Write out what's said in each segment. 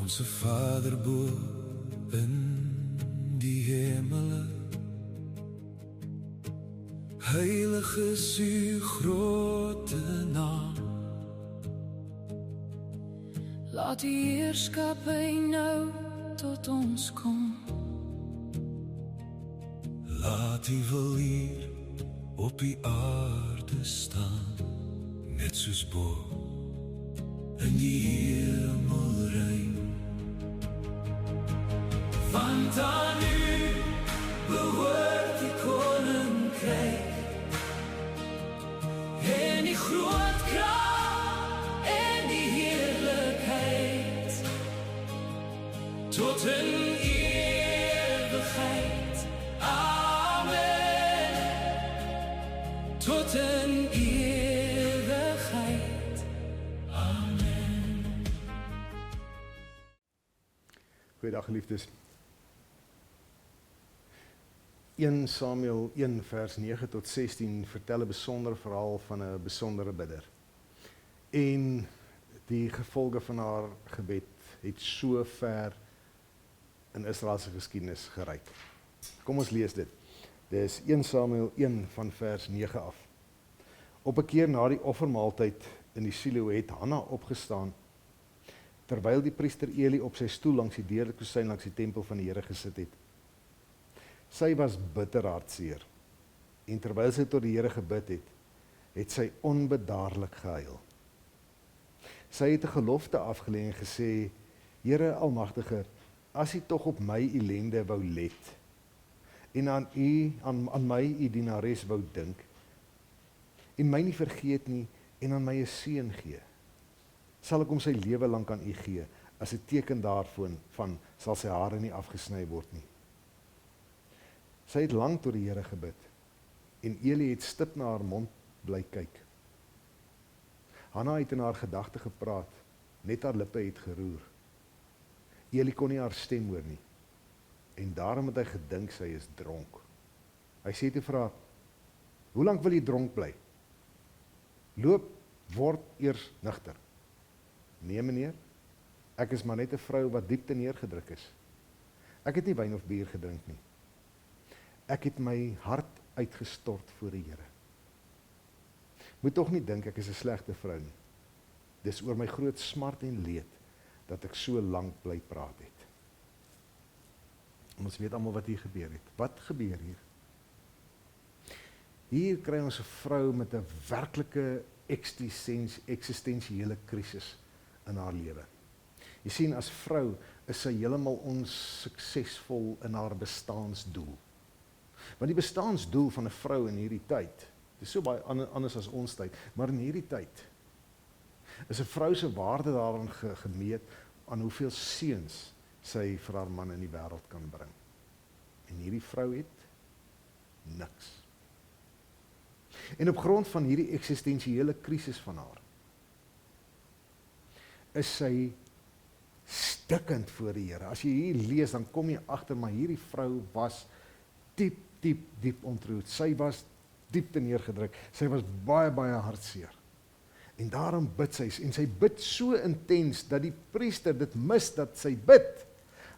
Onse Vader bo in die hemele, heilig is u grote naam. Laat die heerskappy nou tot ons kom. Laat u wil hier op die aarde staan, net soos bo in die hemel rein. Want aan u behoort die koninkryk en die groot krag en die heerlikheid tot in ewigheid. Amen. Tot in ewigheid. Amen. Goeiedag geliefdes. 1 Samuel 1 vers 9 tot 16 vertel 'n besondere verhaal van 'n besondere bidder. En die gevolge van haar gebed het so ver in Israel se geskiedenis gereik. Kom ons lees dit. Dis 1 Samuel 1 van vers 9 af. Op 'n keer na die offermaaltyd in die Silo het Hanna opgestaan, terwyl die priester Eli op sy stoel langs die deurkusyn langs die tempel van die Here gesit het. Sy was bitter hartseer, en terwyl sy tot die Here gebid het, het sy onbedaarlik gehuil. Sy het 'n gelofte afgelê en gesê: Here Almagtige, as U tog op my ellende wou let, en aan my U dienares wou dink, en my nie vergeet nie, en aan my 'n seun gee, sal ek hom sy lewe lank aan U gee, as 'n teken daarvan sal sy hare nie afgesny word nie. Sy het lank tot die Here gebid, en Eli het stip na haar mond bly kyk. Hanna het in haar gedagte gepraat, net haar lippe het geroer. Eli kon nie haar stem hoor nie, en daarom het hy gedink sy is dronk. Hy sê te vir haar: Hoe lank wil jy dronk bly? Loop, word eers nugter. Nee meneer, ek is maar net 'n vrou wat diep te neergedruk is. Ek het nie wyn of bier gedrink nie. Ek het my hart uitgestort voor die Here. Moet tog nie dink ek is 'n slegte vrou nie. Dis oor my groot smart en leed dat ek so lank bly praat het. En ons weet almal wat hier gebeur het. Wat gebeur hier? Hier kry ons 'n vrou met 'n werklike eksistensiële krisis in haar lewe. Jy sien, as vrou is sy heeltemal onsuksesvol in haar bestaansdoel. Want die bestaansdoel van 'n vrou in hierdie tyd, dis so baie anders as ons tyd, maar in hierdie tyd is 'n vrou se waarde daaraan gemeet aan hoeveel seuns sy vir haar man in die wêreld kan bring. En hierdie vrou het niks. En op grond van hierdie eksistensiële krisis van haar, is sy stikkend voor die Here. As jy hier lees, dan kom jy agter, maar hierdie vrou was diep ontroerd. Sy was diep te neergedruk. Sy was baie hartseer. En daarom bid sy, en sy bid so intens, dat die priester dit mis, dat sy bid.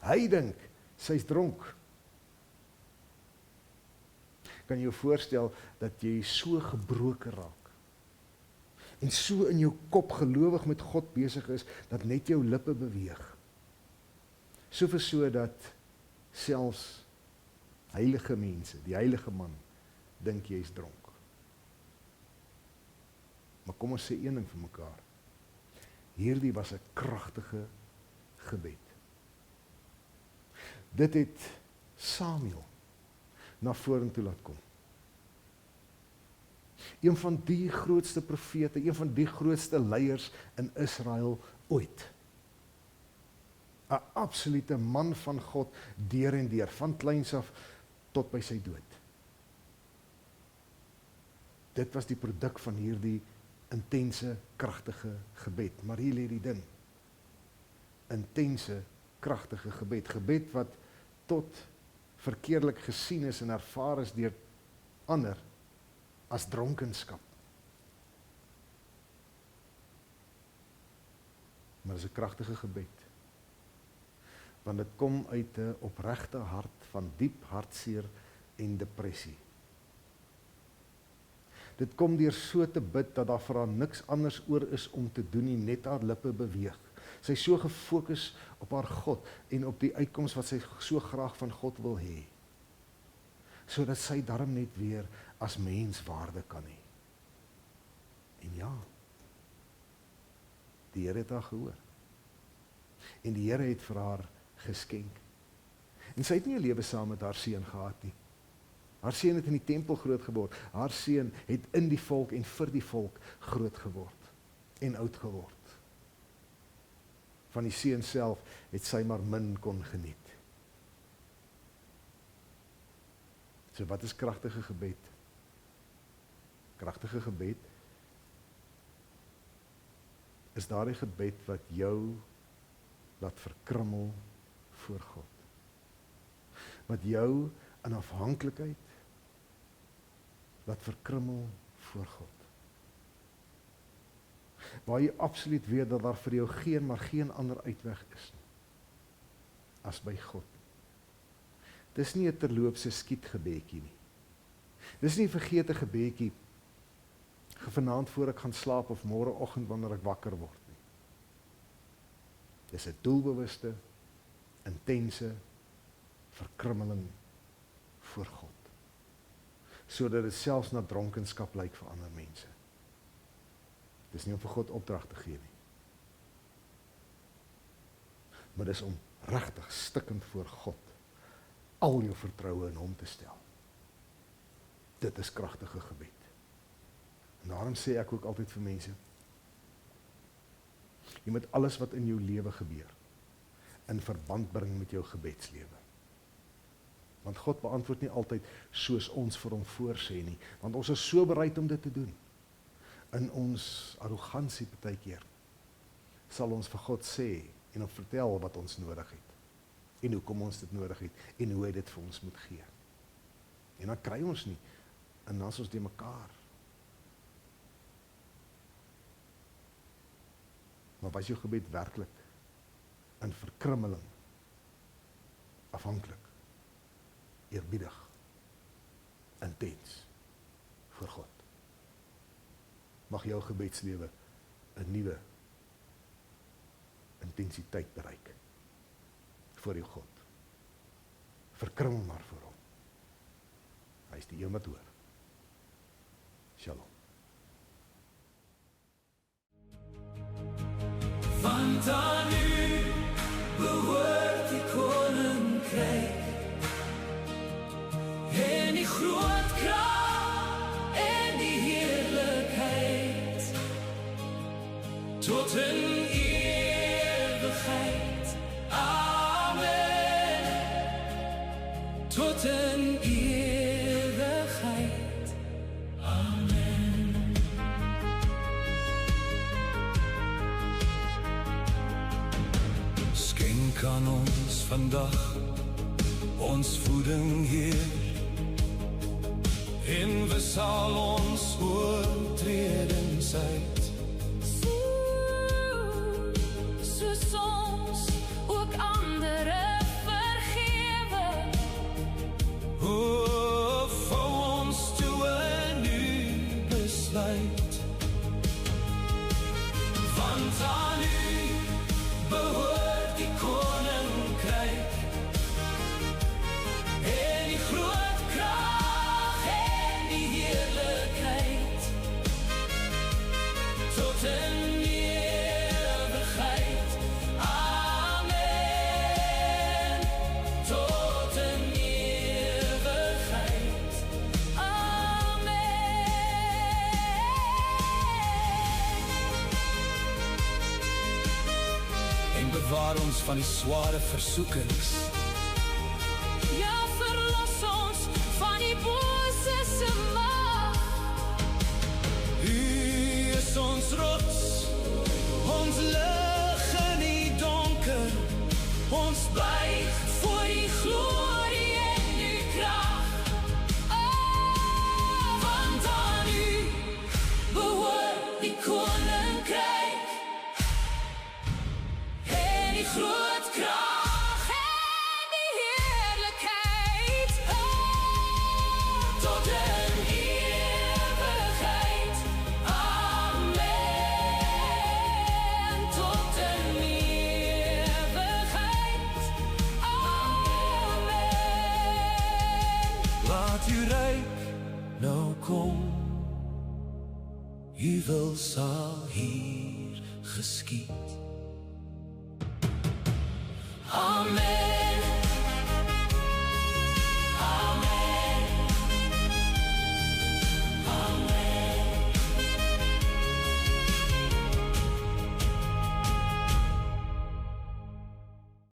Hy dink, sy's dronk. Kan jy jou voorstel, dat jy so gebroken raak, en so in jou kop gelowig met God besig is, dat net jou lippe beweeg. Soveel so, dat selfs heilige mense, die heilige man, dink jy is dronk. Maar kom ons sê een ding vir mekaar. Hierdie was 'n kragtige gebed. Dit het Samuel na vorentoe laat kom. Een van die grootste profete, een van die grootste leiers in Israel ooit. 'n absolute man van God deur en deur, van kleins af tot by sy dood. Dit was die produk van hierdie intense, kragtige gebed. Maar hier lê die ding. Intense, kragtige gebed. Gebed wat tot verkeerlik gesien is en ervaar is deur ander as dronkenskap. Maar dit is 'n kragtige gebed. Want dit kom uit 'n opregte hart van diep hartseer en depressie. Dit kom deur so te bid dat daar vir haar niks anders oor is om te doen nie, net haar lippe beweeg. Sy is so gefokus op haar God en op die uitkoms wat sy so graag van God wil hê, sodat sy darm net weer as mens waarde kan hê. En ja, die Here het haar gehoor. En die Here het vir haar geskenk. En sy het nie 'n lewe saam met haar seun gehad nie. Haar seun het in die tempel groot geword. Haar seun het in die volk en vir die volk groot geword en oud geword. Van die seun self het sy maar min kon geniet. So wat is kragtige gebed? Kragtige gebed is daardie gebed wat jou laat verkrummel voor God. Wat jou in afhanklikheid laat verkrummel voor God. Waar jy absoluut weet dat daar vir jou geen ander uitweg is as by God. Dis nie 'n terloopse skietgebedjie nie. Dis nie 'n vergete gebedjie vanaand voor ek gaan slaap of môreoggend wanneer ek wakker word nie. Dis 'n doelbewuste, intense verkrummeling voor God. Sodat dit selfs na dronkenskap lyk vir ander mense. Dis nie om vir God opdrag te gee nie. Maar dis om regtig stikkend voor God al jou vertroue in hom te stel. Dit is kragtige gebed. En daarom sê ek ook altyd vir mense, jy moet alles wat in jou lewe gebeur, in verband bring met jou gebedslewe. Want God beantwoord nie altyd soos ons vir hom voorsê nie, want ons is so bereid om dit te doen. In ons arrogansie partykeer sal ons vir God sê en hom vertel wat ons nodig het, en hoekom ons dit nodig het, en hoe hy dit vir ons moet gee. En dan kry ons nie, en dan is ons die mekaar. Maar was jou gebed werklik in verkrummeling, afhanklik, eerbiedig, intens voor God? Mag jou gebedslewe 'n nuwe intensiteit bereik voor jou God. Verkrummel maar voor hom. Hy is die een wat hoor. Shalom. Want aan u behoort die koninkryk en die groot krag en die heerlikheid tot in ewigheid. Amen. Tot in ewigheid. Amen. Skenk aan ons vandag ons voeding, Heer, en wissal ons oortredings uit. Soos ons ook andere vergewe. O, vou ons toe in u besluit. Want aan u behoort die koninkryk en die groot krag en die heerlikheid tot in ewigheid. Amen. Tot in ewigheid. Amen. En bewaar ons van die sware versoekings. Ja, verlos ons van die bose se mag. U is ons rots, ons lig in die donker, ons buig voor die glorie en die krag. Want aan u behoort die koninkryk en die groot krag nou kom, U wil sal hier geskied. Amen.